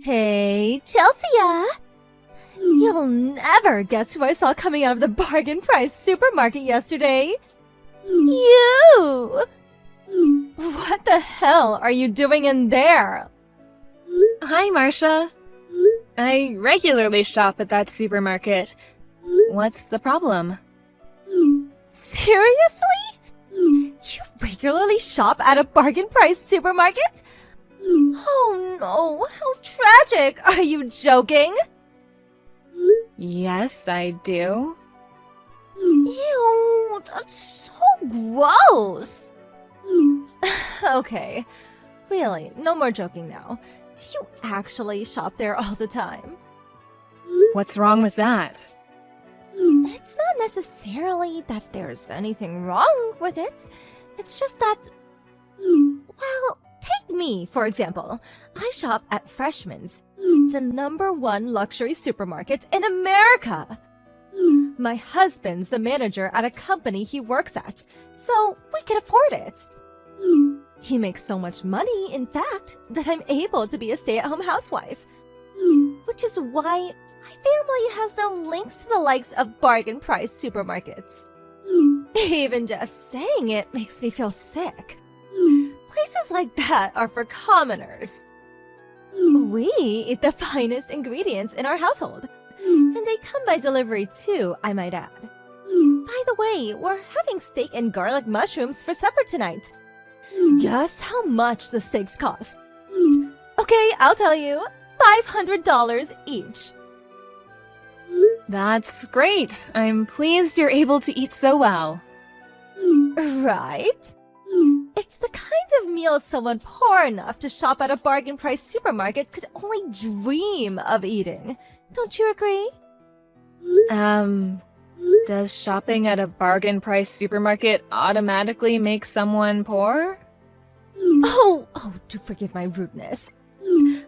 Hey, Chelsea! You'll never guess who I saw coming out of the bargain price supermarket yesterday. You! What the hell are you doing in there? Hi, Marcia. I regularly shop at that supermarket. What's the problem? Seriously? You regularly shop at a bargain price supermarket? Oh no, how tragic! Are you joking? Yes, I do. Ew, that's so gross! Okay, really, no more joking now. Do you actually shop there all the time? What's wrong with that? It's not necessarily that there's anything wrong with it. It's just that, well, take me, for example. I shop at Freshman's, the #1 luxury supermarket in America. My husband's the manager at a company he works at, so we can afford it. He makes so much money, in fact, that I'm able to be a stay-at-home housewife. Which is why my family has no links to the likes of bargain price supermarkets. Even just saying it makes me feel sick. Places like that are for commoners. We eat the finest ingredients in our household. And they come by delivery too, I might add. By the way, we're having steak and garlic mushrooms for supper tonight. Guess how much the steaks cost? Okay, I'll tell you. $500 each. That's great. I'm pleased you're able to eat so well. Right? It's the kind of meal someone poor enough to shop at a bargain price supermarket could only dream of eating. Don't you agree? Does shopping at a bargain price supermarket automatically make someone poor? Oh, do forgive my rudeness.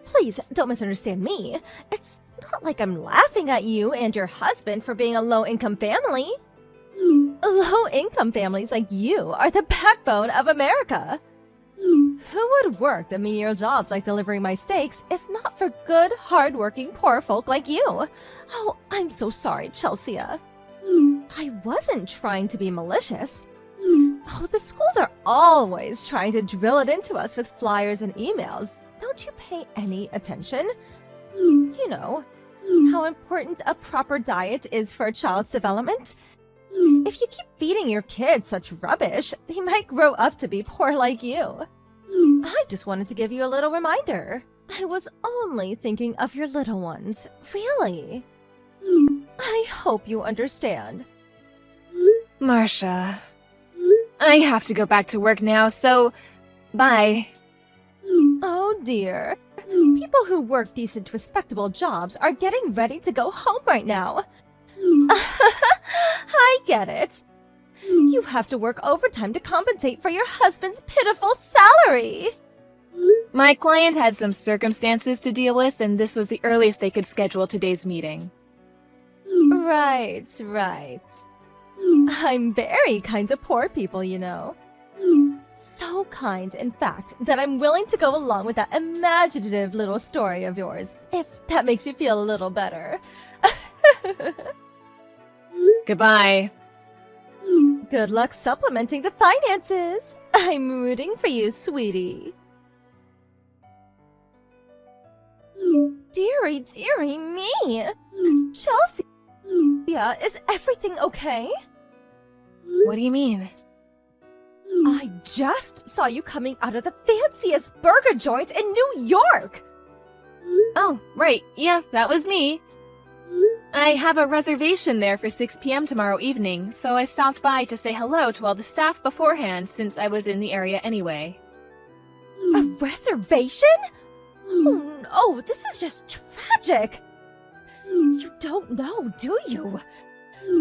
Please, don't misunderstand me. It's not like I'm laughing at you and your husband for being a low-income family. Low-income families like you are the backbone of America. Who would work the menial jobs like delivering my steaks if not for good, hard-working poor folk like you? Oh, I'm so sorry, Chelsea. I wasn't trying to be malicious. Oh, the schools are always trying to drill it into us with flyers and emails. Don't you pay any attention? You know, how important a proper diet is for a child's development. If you keep feeding your kids such rubbish, they might grow up to be poor like you. I just wanted to give you a little reminder. I was only thinking of your little ones, really. I hope you understand. Marcia, I have to go back to work now, so bye. Oh dear. People who work decent, respectable jobs are getting ready to go home right now. I get it. You have to work overtime to compensate for your husband's pitiful salary. My client had some circumstances to deal with, and this was the earliest they could schedule today's meeting. Right. I'm very kind to poor people, you know. So kind, in fact, that I'm willing to go along with that imaginative little story of yours, if that makes you feel a little better. Goodbye. Good luck supplementing the finances. I'm rooting for you, sweetie. Dearie me. Chelsea, is everything okay? What do you mean? I just saw you coming out of the fanciest burger joint in New York! Oh, right. Yeah, that was me. I have a reservation there for 6 p.m. tomorrow evening, so I stopped by to say hello to all the staff beforehand since I was in the area anyway. A reservation? Oh no, this is just tragic! You don't know, do you?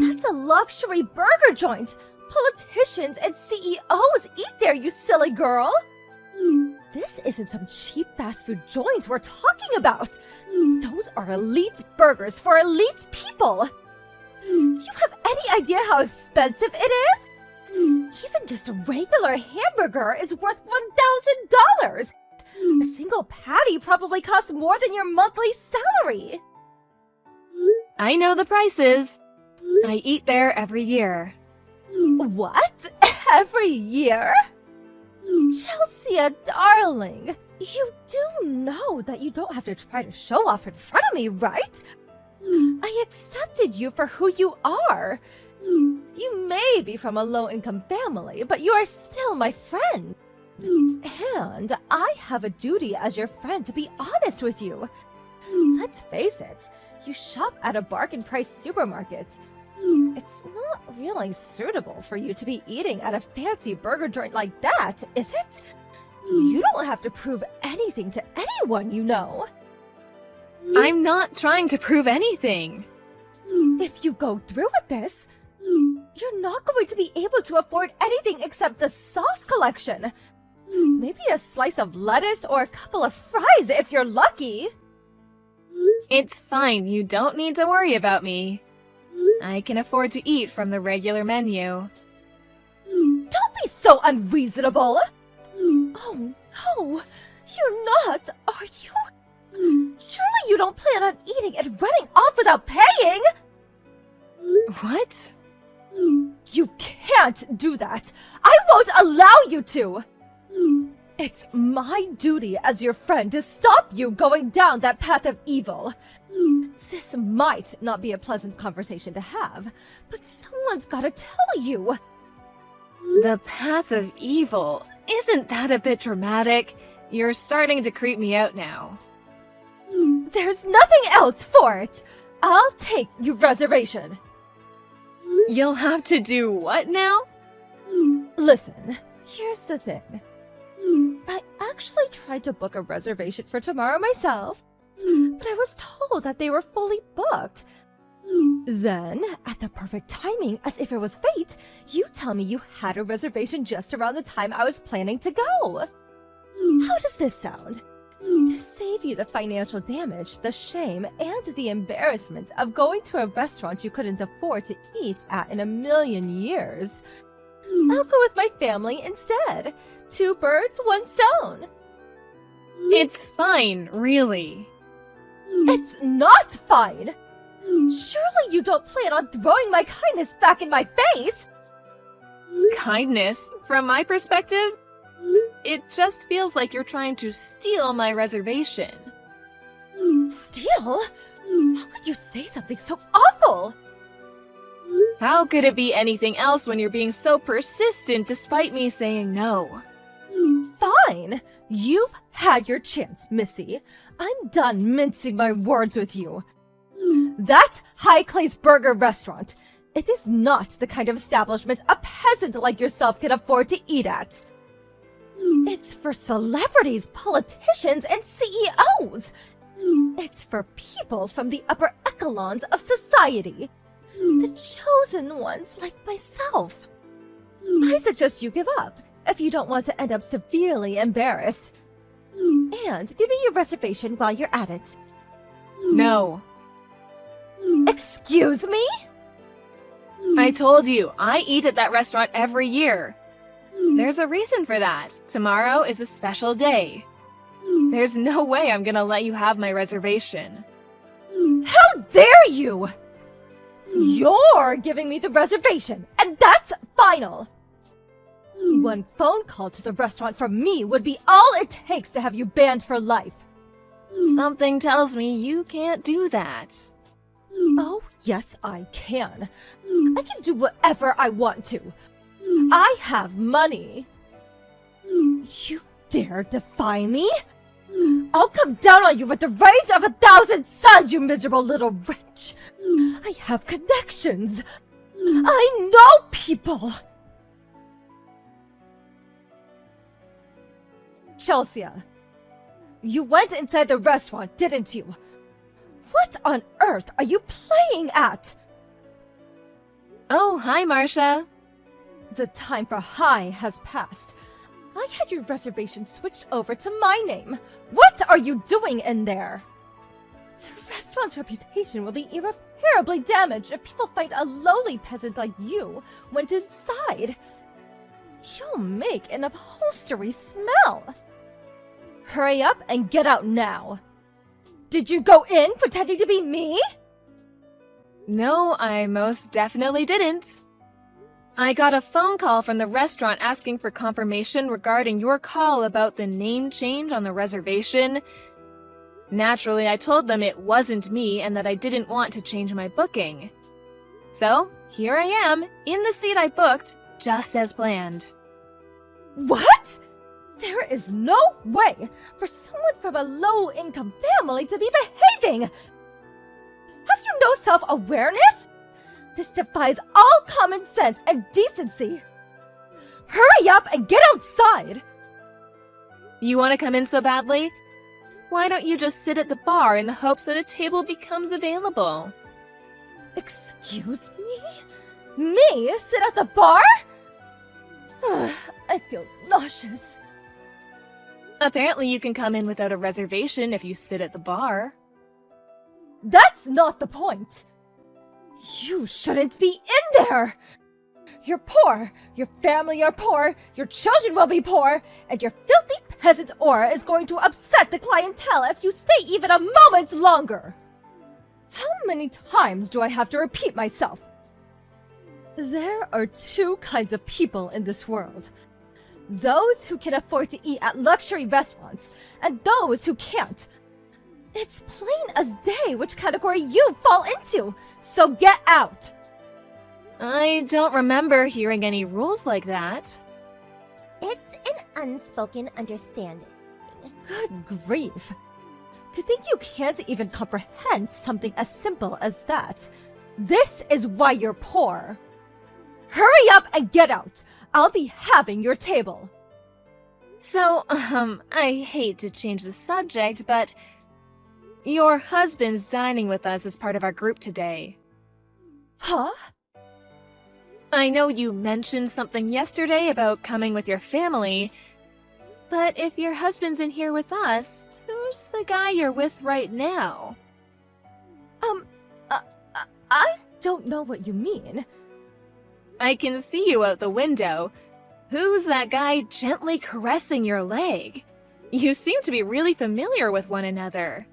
That's a luxury burger joint! Politicians and CEOs eat there, you silly girl! This isn't some cheap fast food joint we're talking about! Those are elite burgers for elite people! Do you have any idea how expensive it is? Even just a regular hamburger is worth $1,000! A single patty probably costs more than your monthly salary. I know the prices. I eat there every year. What? Every year? Chelsea, darling, you do know that you don't have to try to show off in front of me, right? I accepted you for who you are. You may be from a low-income family, but you are still my friend. And I have a duty as your friend to be honest with you. Let's face it, you shop at a bargain-price supermarket. It's not really suitable for you to be eating at a fancy burger joint like that, is it? You don't have to prove anything to anyone, you know. I'm not trying to prove anything. If you go through with this, you're not going to be able to afford anything except the sauce collection. Maybe a slice of lettuce or a couple of fries if you're lucky. It's fine, you don't need to worry about me. I can afford to eat from the regular menu. Don't be so unreasonable. Oh no, you're not, are you? Surely you don't plan on eating and running off without paying? What? You can't do that. I won't allow you to. It's my duty as your friend to stop you going down that path of evil. This might not be a pleasant conversation to have, but someone's gotta tell you. The path of evil? Isn't that a bit dramatic? You're starting to creep me out now. There's nothing else for it. I'll take your reservation. You'll have to do what now? Listen, here's the thing. I actually tried to book a reservation for tomorrow myself, but I was told that they were fully booked. Then, at the perfect timing, as if it was fate, you tell me you had a reservation just around the time I was planning to go. How does this sound? To save you the financial damage, the shame, and the embarrassment of going to a restaurant you couldn't afford to eat at in a million years, I'll go with my family instead. 2 birds, 1 stone. It's fine, really. It's not fine! Surely you don't plan on throwing my kindness back in my face? Kindness, from my perspective? It just feels like you're trying to steal my reservation. Steal? How could you say something so awful? How could it be anything else when you're being so persistent despite me saying no? Fine. You've had your chance, Missy. I'm done mincing my words with you. That High Clay's Burger restaurant, it is not the kind of establishment a peasant like yourself can afford to eat at. It's for celebrities, politicians, and CEOs. It's for people from the upper echelons of society. The chosen ones like myself. I suggest you give up if you don't want to end up severely embarrassed. And give me your reservation while you're at it. No. Excuse me? I told you, I eat at that restaurant every year. There's a reason for that. Tomorrow is a special day. There's no way I'm gonna let you have my reservation. How dare you! You're giving me the reservation, and that's final! One phone call to the restaurant from me would be all it takes to have you banned for life. Something tells me you can't do that. Oh, yes, I can. I can do whatever I want to. I have money. You dare defy me? I'll come down on you with the rage of 1,000 suns, you miserable little wretch. I have connections. I know people. Chelsea, you went inside the restaurant, didn't you? What on earth are you playing at? Oh, hi, Marcia. The time for hi has passed. I had your reservation switched over to my name. What are you doing in there? The restaurant's reputation will be irreparably damaged if people find a lowly peasant like you went inside. You'll make an upholstery smell. Hurry up and get out now. Did you go in pretending to be me? No, I most definitely didn't. I got a phone call from the restaurant asking for confirmation regarding your call about the name change on the reservation. Naturally, I told them it wasn't me and that I didn't want to change my booking. So, here I am, in the seat I booked, just as planned. What? There is no way for someone from a low-income family to be behaving! Have you no self-awareness? This defies all common sense and decency. Hurry up and get outside! You want to come in so badly? Why don't you just sit at the bar in the hopes that a table becomes available? Excuse me? Me sit at the bar? I feel nauseous. Apparently you can come in without a reservation if you sit at the bar. That's not the point. You shouldn't be in there. You're poor, your family are poor, your children will be poor, and your filthy peasant aura is going to upset the clientele if you stay even a moment longer. How many times do I have to repeat myself? There are two kinds of people in this world. Those who can afford to eat at luxury restaurants, and those who can't. It's plain as day which category you fall into, so get out! I don't remember hearing any rules like that. It's an unspoken understanding. Good grief. To think you can't even comprehend something as simple as that. This is why you're poor. Hurry up and get out! I'll be having your table. So, I hate to change the subject, but your husband's dining with us as part of our group today. Huh? I know you mentioned something yesterday about coming with your family, but if your husband's in here with us, who's the guy you're with right now? I don't know what you mean. I can see you out the window. Who's that guy gently caressing your leg? You seem to be really familiar with one another.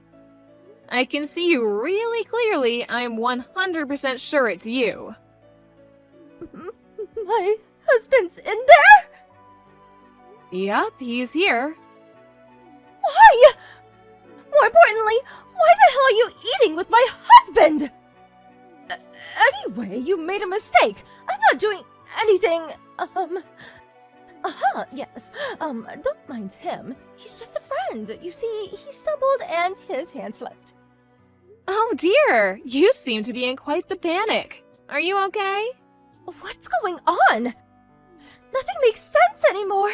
I can see you really clearly. I'm 100% sure it's you. My husband's in there? Yup, he's here. Why? More importantly, why the hell are you eating with my husband? Anyway, you made a mistake. I'm not doing anything, yes. Don't mind him. He's just a friend. You see, he stumbled and his hand slipped. Oh dear, you seem to be in quite the panic. Are you okay? What's going on? Nothing makes sense anymore.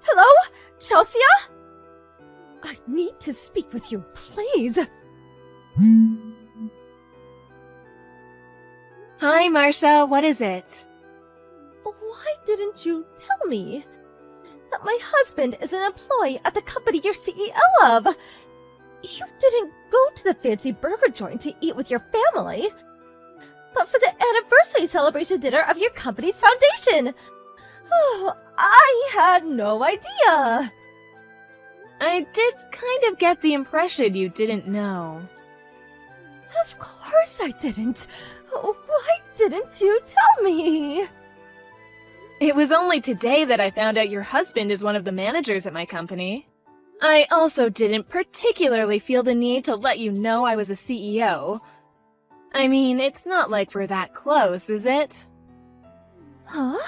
Hello? Chelsea? I need to speak with you, please. Hi, Marcia, what is it? Why didn't you tell me that my husband is an employee at the company you're CEO of? You didn't go to the fancy burger joint to eat with your family, but for the anniversary celebration dinner of your company's foundation. Oh, I had no idea. I did kind of get the impression you didn't know. Of course I didn't. Why didn't you tell me? It was only today that I found out your husband is one of the managers at my company. I also didn't particularly feel the need to let you know I was a CEO. I mean, it's not like we're that close, is it? Huh?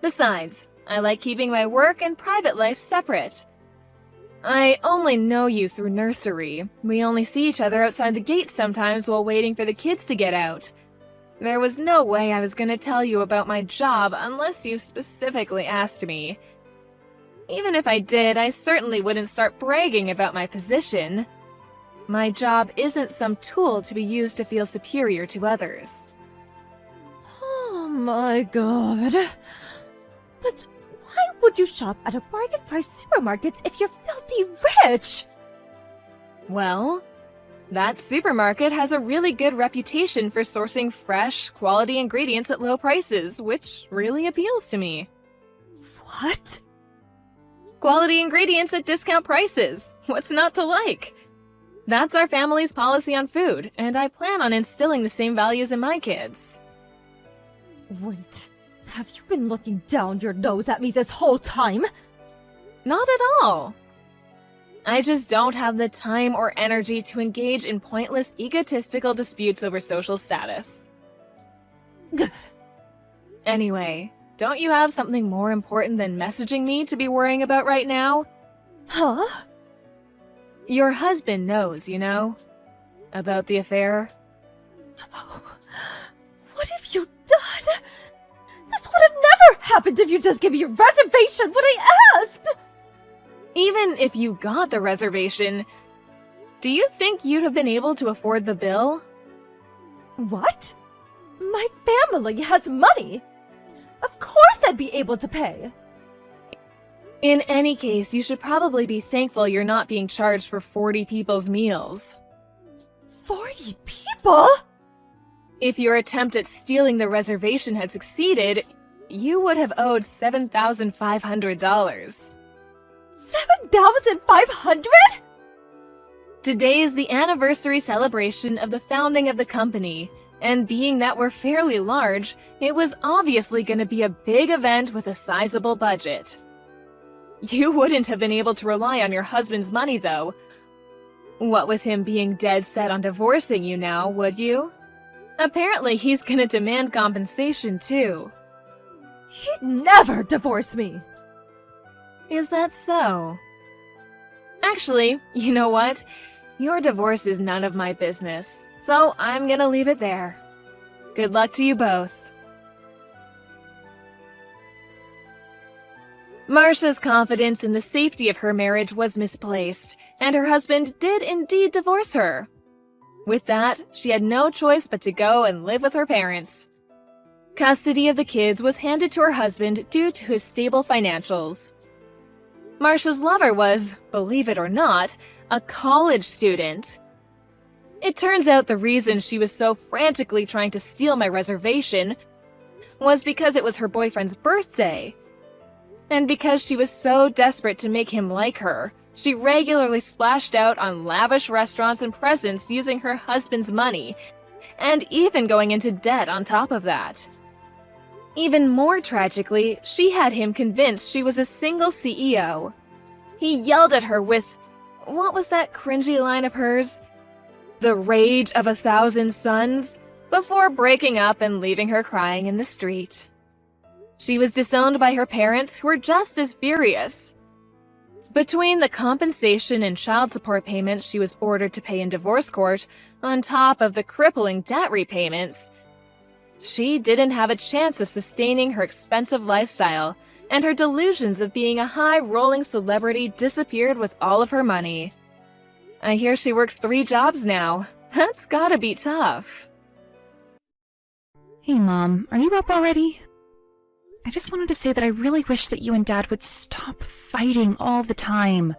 Besides, I like keeping my work and private life separate. I only know you through nursery. We only see each other outside the gate sometimes while waiting for the kids to get out. There was no way I was going to tell you about my job unless you specifically asked me. Even if I did, I certainly wouldn't start bragging about my position. My job isn't some tool to be used to feel superior to others. Oh my god. But why would you shop at a bargain price supermarket if you're filthy rich? Well, that supermarket has a really good reputation for sourcing fresh, quality ingredients at low prices, which really appeals to me. What? Quality ingredients at discount prices. What's not to like? That's our family's policy on food, and I plan on instilling the same values in my kids. Wait, have you been looking down your nose at me this whole time? Not at all. I just don't have the time or energy to engage in pointless egotistical disputes over social status. Anyway, don't you have something more important than messaging me to be worrying about right now? Huh? Your husband knows, you know, about the affair. What have you done? This would have never happened if you just gave me a reservation when I asked! Even if you got the reservation, do you think you'd have been able to afford the bill? What? My family has money! Of course I'd be able to pay! In any case, you should probably be thankful you're not being charged for 40 people's meals. 40 people? If your attempt at stealing the reservation had succeeded, you would have owed $7,500. 7,500? Today is the anniversary celebration of the founding of the company, and being that we're fairly large, it was obviously going to be a big event with a sizable budget. You wouldn't have been able to rely on your husband's money, though. What with him being dead set on divorcing you now, would you? Apparently he's gonna demand compensation, too. He'd never divorce me! Is that so? Actually, you know what? Your divorce is none of my business, so I'm gonna leave it there. Good luck to you both. Marcia's confidence in the safety of her marriage was misplaced, and her husband did indeed divorce her. With that, she had no choice but to go and live with her parents. Custody of the kids was handed to her husband due to his stable financials. Marcia's lover was, believe it or not, a college student. It turns out the reason she was so frantically trying to steal my reservation was because it was her boyfriend's birthday. And because she was so desperate to make him like her, she regularly splashed out on lavish restaurants and presents using her husband's money, and even going into debt on top of that. Even more tragically, she had him convinced she was a single CEO. He yelled at her with, what was that cringy line of hers? The rage of 1,000 suns, before breaking up and leaving her crying in the street. She was disowned by her parents, who were just as furious. Between the compensation and child support payments she was ordered to pay in divorce court, on top of the crippling debt repayments, she didn't have a chance of sustaining her expensive lifestyle, and her delusions of being a high-rolling celebrity disappeared with all of her money. I hear she works 3 jobs now. That's gotta be tough. Hey, Mom, are you up already? I just wanted to say that I really wish that you and Dad would stop fighting all the time.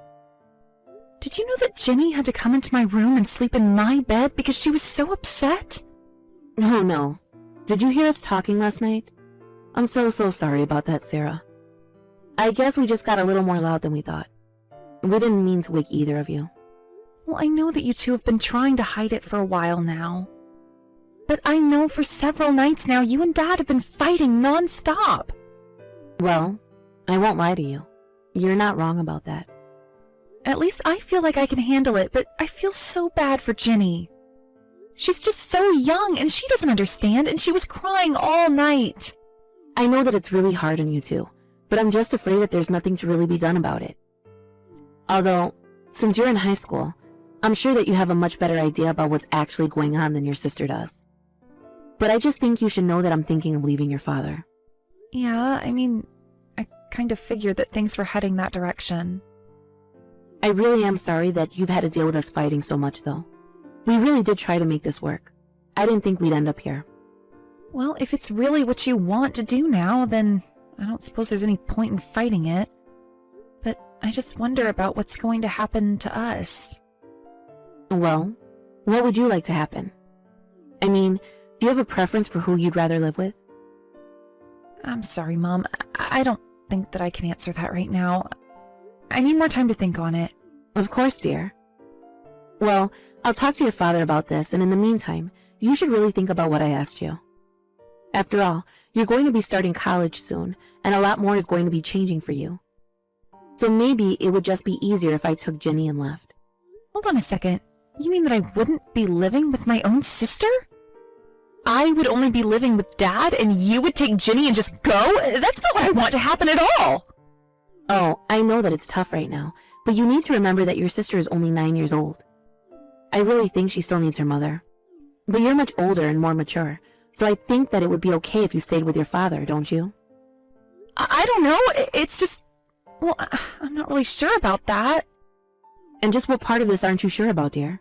Did you know that Ginny had to come into my room and sleep in my bed because she was so upset? Oh no. Did you hear us talking last night? I'm so sorry about that, Sarah. I guess we just got a little more loud than we thought. We didn't mean to wake either of you. Well, I know that you two have been trying to hide it for a while now. But I know for several nights now you and Dad have been fighting non-stop. Well, I won't lie to you. You're not wrong about that. At least I feel like I can handle it, but I feel so bad for Ginny. She's just so young and she doesn't understand, and she was crying all night. I know that it's really hard on you two, but I'm just afraid that there's nothing to really be done about it. Although, since you're in high school, I'm sure that you have a much better idea about what's actually going on than your sister does. But I just think you should know that I'm thinking of leaving your father. Yeah, I mean, I kind of figured that things were heading that direction. I really am sorry that you've had to deal with us fighting so much, though. We really did try to make this work. I didn't think we'd end up here. Well, if it's really what you want to do now, then I don't suppose there's any point in fighting it. But I just wonder about what's going to happen to us. Well, what would you like to happen? I mean, do you have a preference for who you'd rather live with? I'm sorry, Mom. I don't think that I can answer that right now. I need more time to think on it. Of course, dear. Well, I'll talk to your father about this, and in the meantime, you should really think about what I asked you. After all, you're going to be starting college soon, and a lot more is going to be changing for you. So maybe it would just be easier if I took Ginny and left. Hold on a second. You mean that I wouldn't be living with my own sister? I would only be living with Dad, and you would take Ginny and just go? That's not what I want to happen at all! Oh, I know that it's tough right now, but you need to remember that your sister is only 9 years old. I really think she still needs her mother. But you're much older and more mature, so I think that it would be okay if you stayed with your father, don't you? I don't know. It's just... Well, I'm not really sure about that. And just what part of this aren't you sure about, dear?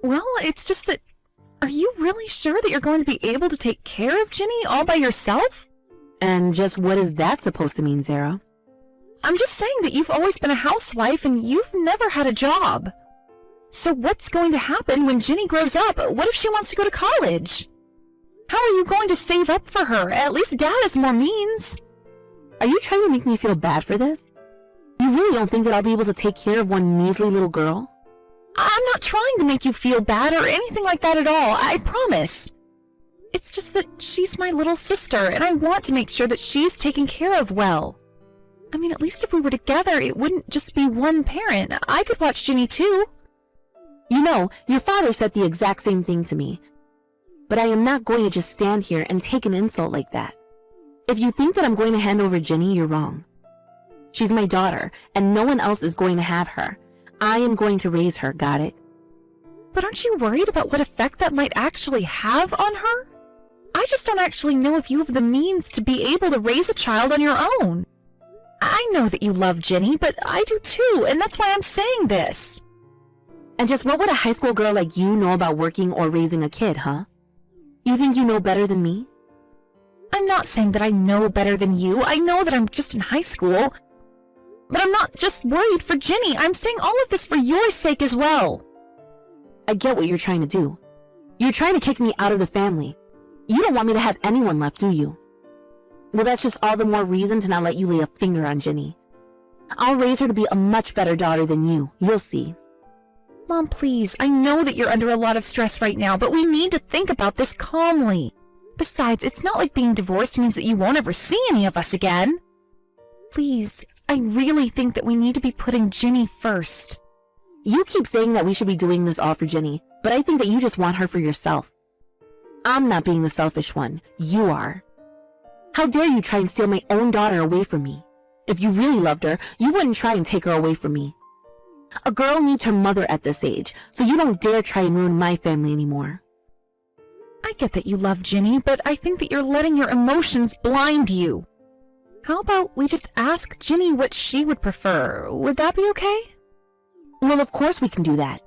Well, it's just that... Are you really sure that you're going to be able to take care of Ginny all by yourself? And just what is that supposed to mean, Zara? I'm just saying that you've always been a housewife and you've never had a job. So what's going to happen when Ginny grows up? What if she wants to go to college? How are you going to save up for her? At least Dad has more means. Are you trying to make me feel bad for this? You really don't think that I'll be able to take care of one measly little girl? I'm not trying to make you feel bad or anything like that at all, I promise. It's just that she's my little sister, and I want to make sure that she's taken care of well. I mean, at least if we were together, it wouldn't just be one parent. I could watch Ginny too. You know, your father said the exact same thing to me. But I am not going to just stand here and take an insult like that. If you think that I'm going to hand over Ginny, you're wrong. She's my daughter, and no one else is going to have her. I am going to raise her, got it? But aren't you worried about what effect that might actually have on her? I just don't actually know if you have the means to be able to raise a child on your own. I know that you love Ginny, but I do too, and that's why I'm saying this. And just what would a high school girl like you know about working or raising a kid, huh? You think you know better than me? I'm not saying that I know better than you. I know that I'm just in high school. But I'm not just worried for Ginny. I'm saying all of this for your sake as well. I get what you're trying to do. You're trying to kick me out of the family. You don't want me to have anyone left, do you? Well, that's just all the more reason to not let you lay a finger on Ginny. I'll raise her to be a much better daughter than you. You'll see. Mom, please. I know that you're under a lot of stress right now, but we need to think about this calmly. Besides, it's not like being divorced means that you won't ever see any of us again. Please, I really think that we need to be putting Ginny first. You keep saying that we should be doing this all for Ginny, but I think that you just want her for yourself. I'm not being the selfish one. You are. How dare you try and steal my own daughter away from me? If you really loved her, you wouldn't try and take her away from me. A girl needs her mother at this age, so you don't dare try and ruin my family anymore. I get that you love Ginny, but I think that you're letting your emotions blind you. How about we just ask Ginny what she would prefer? Would that be okay? Well, of course we can do that.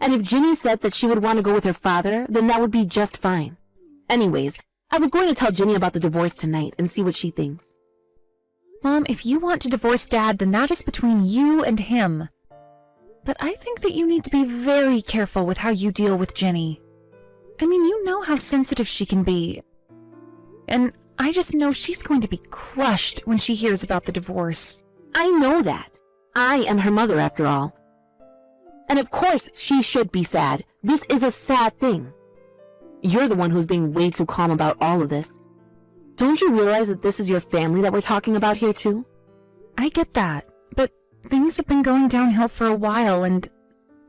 And if Ginny said that she would want to go with her father, then that would be just fine. Anyways, I was going to tell Ginny about the divorce tonight and see what she thinks. Mom, if you want to divorce Dad, then that is between you and him. But I think that you need to be very careful with how you deal with Ginny. I mean, you know how sensitive she can be. And I just know she's going to be crushed when she hears about the divorce. I know that. I am her mother, after all. And of course, she should be sad. This is a sad thing. You're the one who's being way too calm about all of this. Don't you realize that this is your family that we're talking about here, too? I get that, but things have been going downhill for a while, and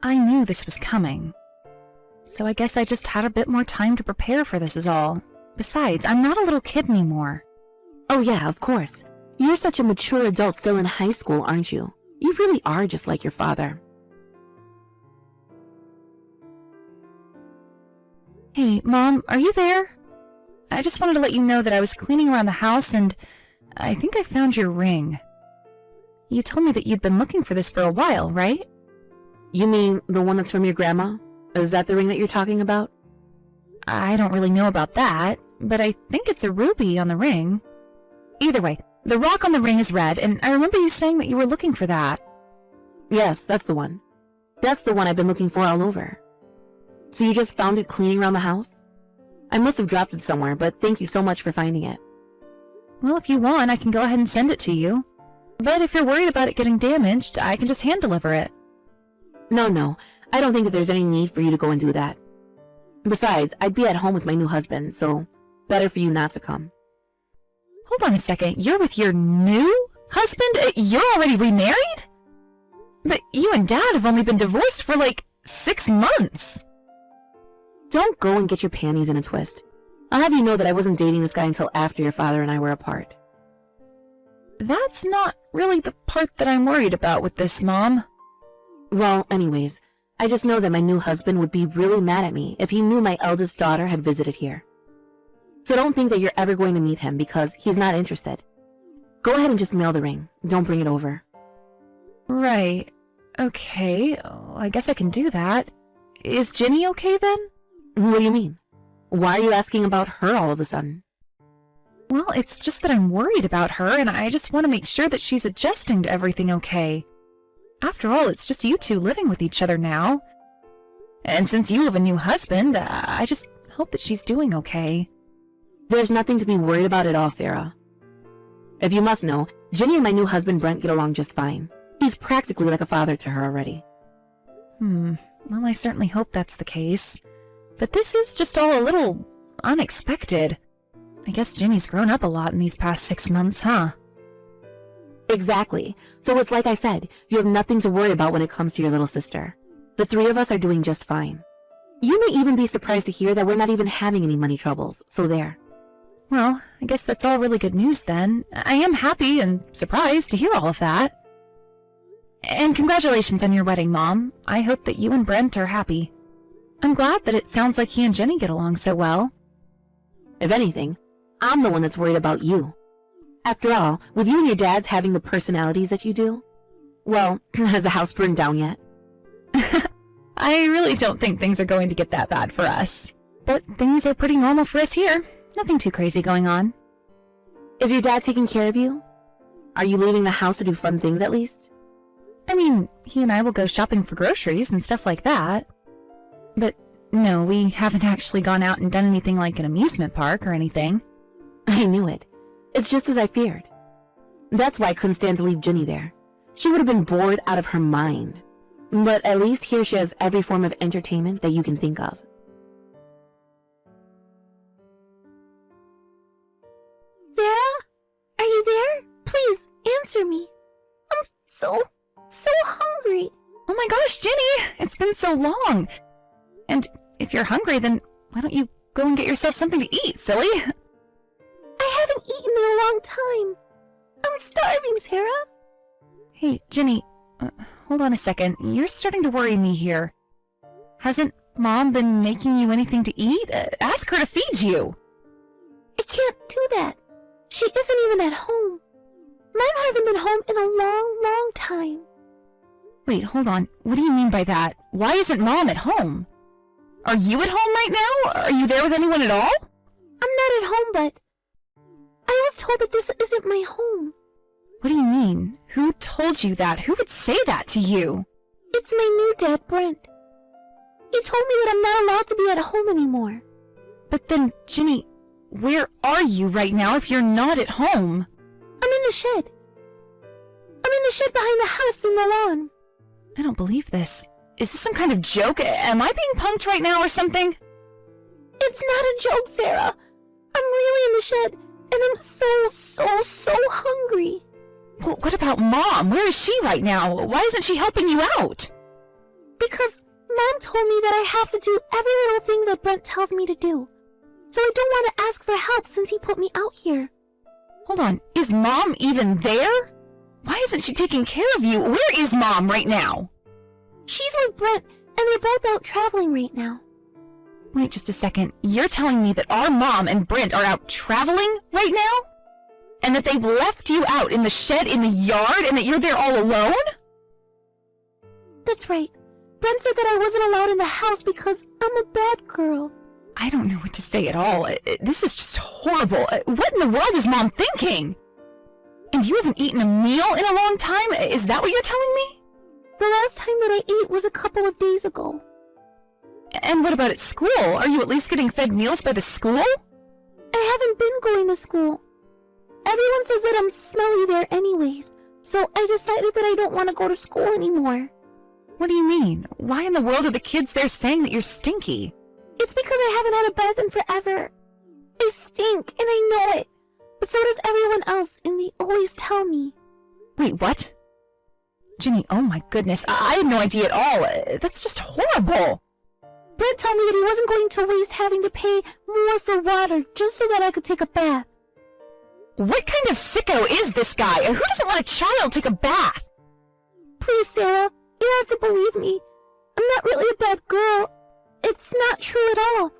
I knew this was coming. So I guess I just had a bit more time to prepare for this is all. Besides, I'm not a little kid anymore. Oh yeah, of course. You're such a mature adult still in high school, aren't you? You really are just like your father. Hey, Mom, are you there? I just wanted to let you know that I was cleaning around the house and I think I found your ring. You told me that you'd been looking for this for a while, right? You mean the one that's from your grandma? Is that the ring that you're talking about? I don't really know about that, but I think it's a ruby on the ring. Either way, the rock on the ring is red, and I remember you saying that you were looking for that. Yes, that's the one. That's the one I've been looking for all over. So you just found it cleaning around the house? I must have dropped it somewhere, but thank you so much for finding it. Well, if you want, I can go ahead and send it to you. But if you're worried about it getting damaged, I can just hand deliver it. No, I don't think that there's any need for you to go and do that. Besides, I'd be at home with my new husband, so better for you not to come. Hold on a second, you're with your new husband? You're already remarried? But you and Dad have only been divorced for like 6 months. Don't go and get your panties in a twist. I'll have you know that I wasn't dating this guy until after your father and I were apart. That's not really the part that I'm worried about with this, Mom. Well, anyways, I just know that my new husband would be really mad at me if he knew my eldest daughter had visited here. So don't think that you're ever going to meet him because he's not interested. Go ahead and just mail the ring. Don't bring it over. Right. Okay, I guess I can do that. Is Ginny okay then? What do you mean? Why are you asking about her all of a sudden? Well, it's just that I'm worried about her, and I just want to make sure that she's adjusting to everything okay. After all, it's just you two living with each other now. And since you have a new husband, I just hope that she's doing okay. There's nothing to be worried about at all, Sarah. If you must know, Ginny and my new husband Brent get along just fine. He's practically like a father to her already. Well, I certainly hope that's the case. But this is just all a little unexpected. I guess Ginny's grown up a lot in these past 6 months, huh? Exactly. So it's like I said, you have nothing to worry about when it comes to your little sister. The 3 of us are doing just fine. You may even be surprised to hear that we're not even having any money troubles, so there. Well, I guess that's all really good news then. I am happy and surprised to hear all of that. And congratulations on your wedding, Mom. I hope that you and Brent are happy. I'm glad that it sounds like he and Jenny get along so well. If anything, I'm the one that's worried about you. After all, with you and your dads having the personalities that you do, well, has the house burned down yet? I really don't think things are going to get that bad for us. But things are pretty normal for us here. Nothing too crazy going on. Is your dad taking care of you? Are you leaving the house to do fun things at least? I mean, he and I will go shopping for groceries and stuff like that. But no, we haven't actually gone out and done anything like an amusement park or anything. I knew it. It's just as I feared. That's why I couldn't stand to leave Ginny there. She would have been bored out of her mind. But at least here she has every form of entertainment that you can think of. Sarah? Are you there? Please, answer me. I'm so hungry. Oh my gosh, Ginny! It's been so long! And if you're hungry, then why don't you go and get yourself something to eat, silly? I haven't eaten in a long time. I'm starving, Sarah. Hey, Ginny, hold on a second. You're starting to worry me here. Hasn't Mom been making you anything to eat? Ask her to feed you. I can't do that. She isn't even at home. Mom hasn't been home in a long time. Wait, hold on. What do you mean by that? Why isn't Mom at home? Are you at home right now? Are you there with anyone at all? I'm not at home, but I was told that this isn't my home. What do you mean? Who told you that? Who would say that to you? It's my new dad, Brent. He told me that I'm not allowed to be at home anymore. But then, Ginny, where are you right now if you're not at home? I'm in the shed. I'm in the shed behind the house in the lawn. I don't believe this. Is this some kind of joke? Am I being punked right now or something? It's not a joke, Sarah. I'm really in the shed, and I'm so hungry. Well, what about Mom? Where is she right now? Why isn't she helping you out? Because Mom told me that I have to do every little thing that Brent tells me to do. So I don't want to ask for help since he put me out here. Hold on, is Mom even there? Why isn't she taking care of you? Where is Mom right now? She's with Brent, and they're both out traveling right now. Wait just a second. You're telling me that our Mom and Brent are out traveling right now? And that they've left you out in the shed in the yard and that you're there all alone? That's right. Brent said that I wasn't allowed in the house because I'm a bad girl. I don't know what to say at all. This is just horrible. What in the world is Mom thinking? And you haven't eaten a meal in a long time? Is that what you're telling me? The last time that I ate was a couple of days ago. And what about at school? Are you at least getting fed meals by the school? I haven't been going to school. Everyone says that I'm smelly there anyways, so I decided that I don't want to go to school anymore. What do you mean? Why in the world are the kids there saying that you're stinky? It's because I haven't had a bath in forever. I stink, and I know it. But so does everyone else, and they always tell me. Wait, what? Ginny, oh my goodness, I had no idea at all. That's just horrible. Brett told me that he wasn't going to waste having to pay more for water just so that I could take a bath. What kind of sicko is this guy? Who doesn't let a child take a bath? Please, Sarah, you have to believe me. I'm not really a bad girl. It's not true at all.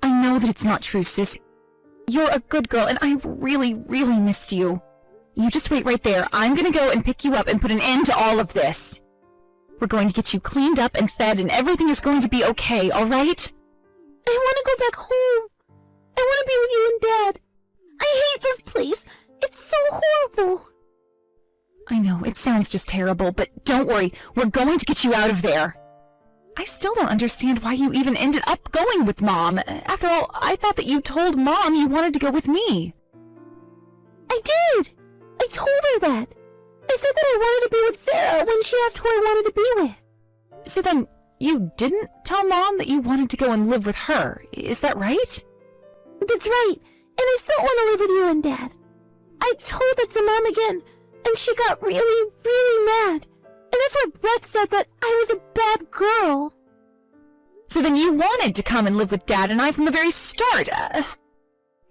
I know that it's not true, sis. You're a good girl, and I've really, really missed you. You just wait right there. I'm gonna go and pick you up and put an end to all of this. We're going to get you cleaned up and fed, and everything is going to be okay, alright? I want to go back home. I want to be with you and Dad. I hate this place. It's so horrible. I know, it sounds just terrible, but don't worry. We're going to get you out of there. I still don't understand why you even ended up going with Mom. After all, I thought that you told Mom you wanted to go with me. I did. I told her that. I said that I wanted to be with Sarah when she asked who I wanted to be with. So then, you didn't tell Mom that you wanted to go and live with her, is that right? That's right, and I still want to live with you and Dad. I told that to Mom again, and she got really, really mad. And that's why Brett said that I was a bad girl. So then you wanted to come and live with Dad and I from the very start. I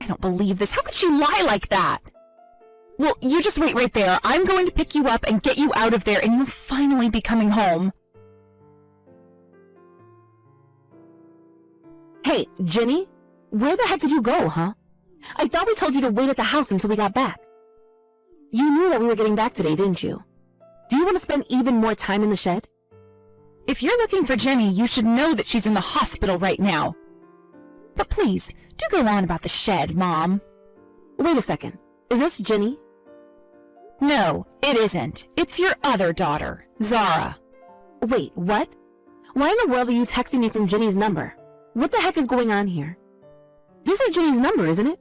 don't believe this. How could she lie like that? Well, you just wait right there. I'm going to pick you up and get you out of there, and you'll finally be coming home. Hey, Ginny? Where the heck did you go, huh? I thought we told you to wait at the house until we got back. You knew that we were getting back today, didn't you? Do you want to spend even more time in the shed? If you're looking for Jenny, you should know that she's in the hospital right now. But please, do go on about the shed, Mom. Wait a second. Is this Ginny? No, it isn't. It's your other daughter, Zara. Wait, what? Why in the world are you texting me from Ginny's number? What the heck is going on here? This is Ginny's number, isn't it?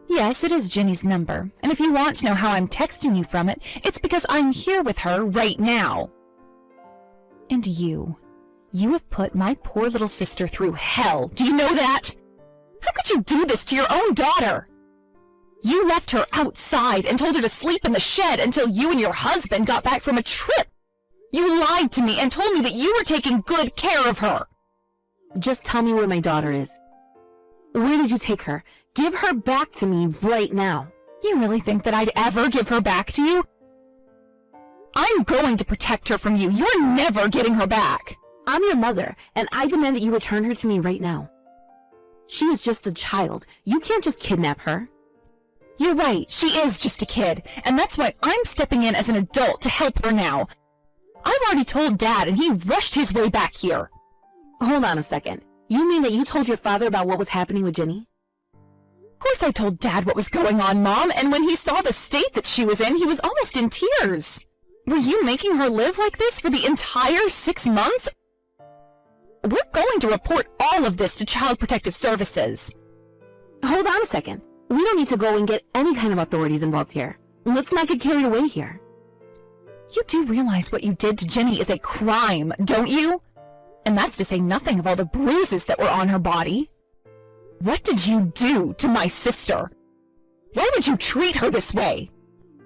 Yes, it is Jenny's number. And if you want to know how I'm texting you from it, it's because I'm here with her right now. And you have put my poor little sister through hell. Do you know that? How could you do this to your own daughter? You left her outside and told her to sleep in the shed until you and your husband got back from a trip. You lied to me and told me that you were taking good care of her. Just tell me where my daughter is. Where did you take her? Give her back to me right now. You really think that I'd ever give her back to you? I'm going to protect her from you. You're never getting her back. I'm your mother, and I demand that you return her to me right now. She is just a child. You can't just kidnap her. You're right, she is just a kid, and that's why I'm stepping in as an adult to help her now. I've already told Dad, and he rushed his way back here. Hold on a second. You mean that you told your father about what was happening with Ginny? Of course I told Dad what was going on, Mom, and when he saw the state that she was in, he was almost in tears. Were you making her live like this for the entire 6 months? We're going to report all of this to Child Protective Services. Hold on a second. We don't need to go and get any kind of authorities involved here. Let's not get carried away here. You do realize what you did to Jenny is a crime, don't you? And that's to say nothing of all the bruises that were on her body. What did you do to my sister? Why would you treat her this way?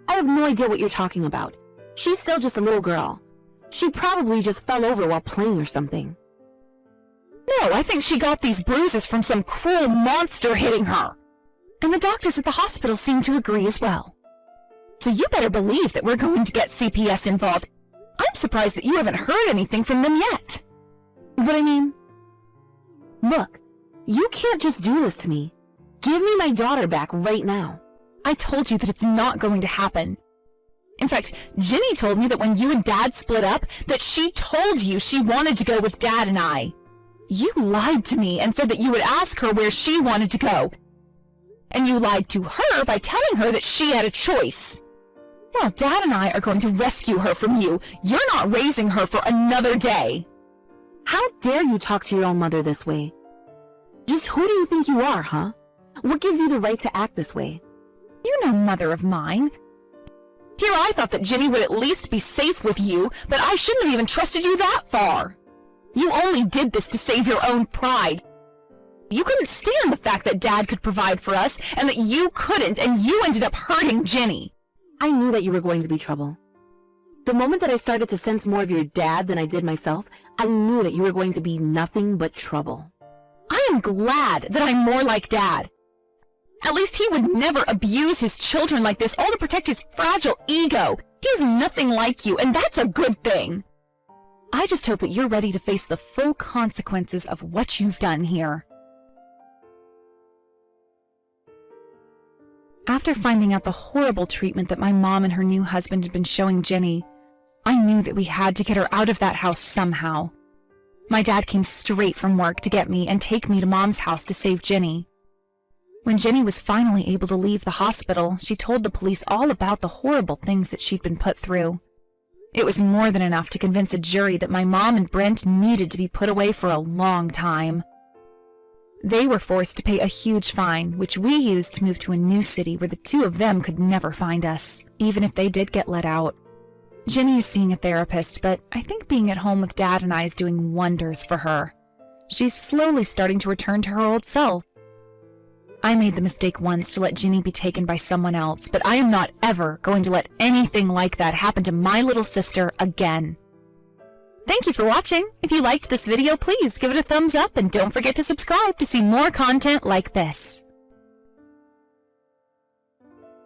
I have no idea what you're talking about. She's still just a little girl. She probably just fell over while playing or something. No, I think she got these bruises from some cruel monster hitting her. And the doctors at the hospital seem to agree as well. So you better believe that we're going to get CPS involved. I'm surprised that you haven't heard anything from them yet. But I mean, look, you can't just do this to me. Give me my daughter back right now. I told you that it's not going to happen. In fact, Ginny told me that when you and Dad split up, that she told you she wanted to go with Dad and I. You lied to me and said that you would ask her where she wanted to go. And you lied to her by telling her that she had a choice. Well, Dad and I are going to rescue her from you. You're not raising her for another day. How dare you talk to your own mother this way? Just who do you think you are, huh? What gives you the right to act this way? You're no mother of mine. Here I thought that Ginny would at least be safe with you, but I shouldn't have even trusted you that far. You only did this to save your own pride. You couldn't stand the fact that Dad could provide for us, and that you couldn't, and you ended up hurting Ginny. I knew that you were going to be trouble. The moment that I started to sense more of your dad than I did myself, I knew that you were going to be nothing but trouble. I am glad that I'm more like Dad. At least he would never abuse his children like this, all to protect his fragile ego. He's nothing like you, and that's a good thing. I just hope that you're ready to face the full consequences of what you've done here. After finding out the horrible treatment that my mom and her new husband had been showing Ginny, I knew that we had to get her out of that house somehow. My dad came straight from work to get me and take me to Mom's house to save Ginny. When Ginny was finally able to leave the hospital, she told the police all about the horrible things that she'd been put through. It was more than enough to convince a jury that my mom and Brent needed to be put away for a long time. They were forced to pay a huge fine, which we used to move to a new city where the two of them could never find us, even if they did get let out. Ginny is seeing a therapist, but I think being at home with Dad and I is doing wonders for her. She's slowly starting to return to her old self. I made the mistake once to let Ginny be taken by someone else, but I am not ever going to let anything like that happen to my little sister again. Thank you for watching. If you liked this video, please give it a thumbs up and don't forget to subscribe to see more content like this.